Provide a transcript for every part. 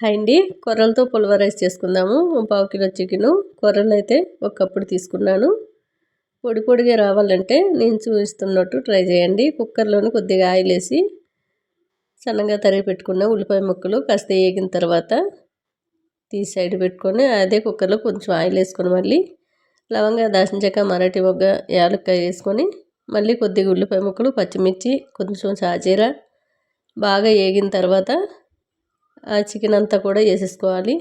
Hi అండి, కొర్రలతో పులిహోర rice చేసుకుందాము. 1/2 కిలో చికెను, కొర్రలు అయితే ఒక కప్పుడు తీసుకున్నాను. పొడి పొడిగా రావాలంటే నేను చూపిస్తున్నట్టు ట్రై చేయండి. కుక్కర్లోని కొద్దిగా ఆయిల్ వేసి సన్నగా తరిగి పెట్టుకున్న ఉల్లిపాయ ముక్కలు కాస్త వేగిన తర్వాత తీసి సైడ్ పెట్టుకొని అదే కుక్కర్లో కొంచెం ఆయిల్ వేసుకొని మళ్ళీ లవంగా, దాల్చిన చెక్క, మరాఠీ మొగ్గ, యాలక్కాయ వేసుకొని మళ్ళీ కొద్దిగా ఉల్లిపాయ ముక్కలు, పచ్చిమిర్చి, కొంచెం షాజీరా బాగా వేగిన తర్వాత ఆ చికెన్ అంతా కూడా వేసేసుకోవాలి.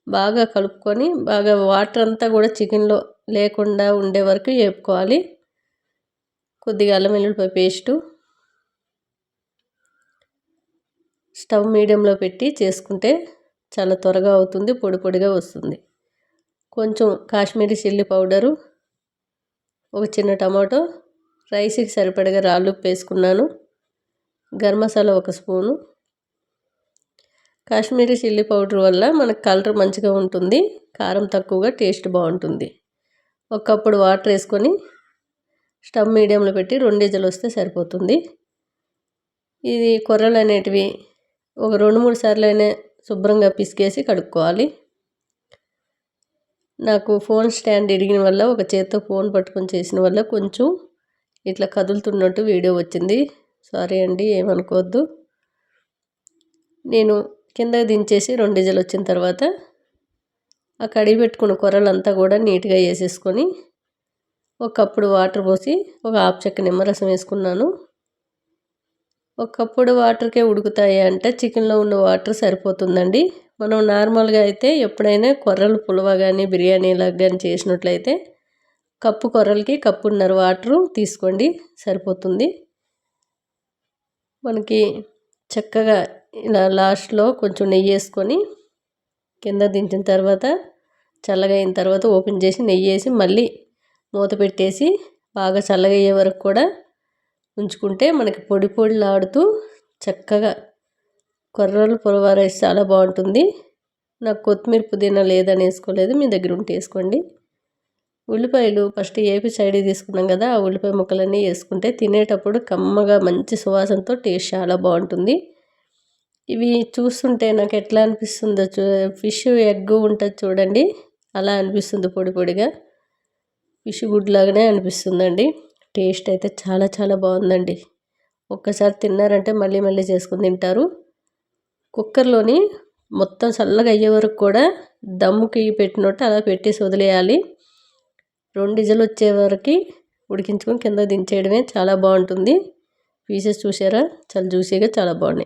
బాగా కలుపుకొని బాగా వాటర్ అంతా కూడా చికెన్లో లేకుండా ఉండే వరకు వేపుకోవాలి. కొద్దిగా అల్లం వెల్లుల్లిపాయ పేస్టు, స్టవ్ మీడియంలో పెట్టి చేసుకుంటే చాలా త్వరగా అవుతుంది, పొడి పొడిగా వస్తుంది. కొంచెం కాశ్మీరీ చిల్లీ పౌడరు, ఒక చిన్న టమాటో, రైస్కి సరిపడగా రాళ్ళు ఉప్పు వేసుకున్నాను. Garam masala 1 spoon. Kashmiri chilli powder వల్ల మనకు కలర్ మంచిగా ఉంటుంది, కారం తక్కువగా, టేస్ట్ బాగుంటుంది. ఒక కప్పుడు వాటర్ వేసుకొని స్టవ్ మీడియంలో పెట్టి 2 విజిల్లు వస్తే సరిపోతుంది. ఇది కొర్రలు అనేటివి ఒక 2-3 సార్లు అయినా శుభ్రంగా పిసికేసి కడుక్కోవాలి. నాకు ఫోన్ స్టాండ్ ఇరిగిన వల్ల ఒక చేత్తో ఫోన్ పట్టుకొని చేసిన వల్ల కొంచెం ఇట్లా కదులుతున్నట్టు వీడియో వచ్చింది. సారీ అండి, ఏమనుకోవద్దు. నేను కింద దించేసి 2 విజిల్లు వచ్చిన తర్వాత ఆ కడిగి పెట్టుకున్న కొర్రలంతా కూడా నీట్గా వేసేసుకొని ఒక కప్పుడు వాటర్ పోసి ఒక 1/2 చెక్క నిమ్మరసం వేసుకున్నాను. ఒక కప్పుడు వాటర్కే ఉడుకుతాయి అంటే చికెన్లో ఉన్న వాటర్ సరిపోతుందండి. మనం నార్మల్గా అయితే ఎప్పుడైనా కొర్రలు పులవ కానీ బిర్యానీలకు కానీ చేసినట్లయితే కప్పు కొర్రలకి కప్పున్నర వాటరు తీసుకోండి, సరిపోతుంది. మనకి చక్కగా ఇలా లాస్ట్లో కొంచెం నెయ్యి వేసుకొని కింద దించిన తర్వాత చల్లగా అయిన తర్వాత ఓపెన్ చేసి నెయ్యి వేసి మళ్ళీ మూత పెట్టేసి బాగా చల్లగా అయ్యే వరకు కూడా ఉంచుకుంటే మనకి పొడి పొడిలాడుతూ చక్కగా కొర్రలు పులిహోర రైస్ చాలా బాగుంటుంది. నాకు కొత్తిమీర పుదీనా లేదని వేసుకోలేదు, మీ దగ్గర ఉంటే వేసుకోండి. ఉల్లిపాయలు ఫస్ట్ ఏపి సైడ్ తీసుకున్నాం కదా, ఆ ఉల్లిపాయ ముక్కలన్నీ వేసుకుంటే తినేటప్పుడు కమ్మగా మంచి సువాసనతో టేస్ట్ చాలా బాగుంటుంది. ఇవి చూస్తుంటే నాకు ఎట్లా అనిపిస్తుందో ఫిష్ ఎగ్ ఉంటుంది చూడండి, అలా అనిపిస్తుంది. పొడి పొడిగా ఫిష్ గుడ్ లాగానే అనిపిస్తుందండి. టేస్ట్ అయితే చాలా చాలా బాగుందండి. ఒక్కసారి తిన్నారంటే మళ్ళీ మళ్ళీ చేసుకుని తింటారు. కుక్కర్లోని మొత్తం చల్లగా అయ్యే వరకు కూడా దమ్ముకి పెట్టినట్టు అలా పెట్టేసి వదిలేయాలి. 2 విజిల్లు వచ్చే వరకు ఉడికించుకొని కింద దించేయడమే, చాలా బాగుంటుంది. పీసెస్ చూసారా, చాలా జ్యూసీగా చాలా బాగున్నాయి.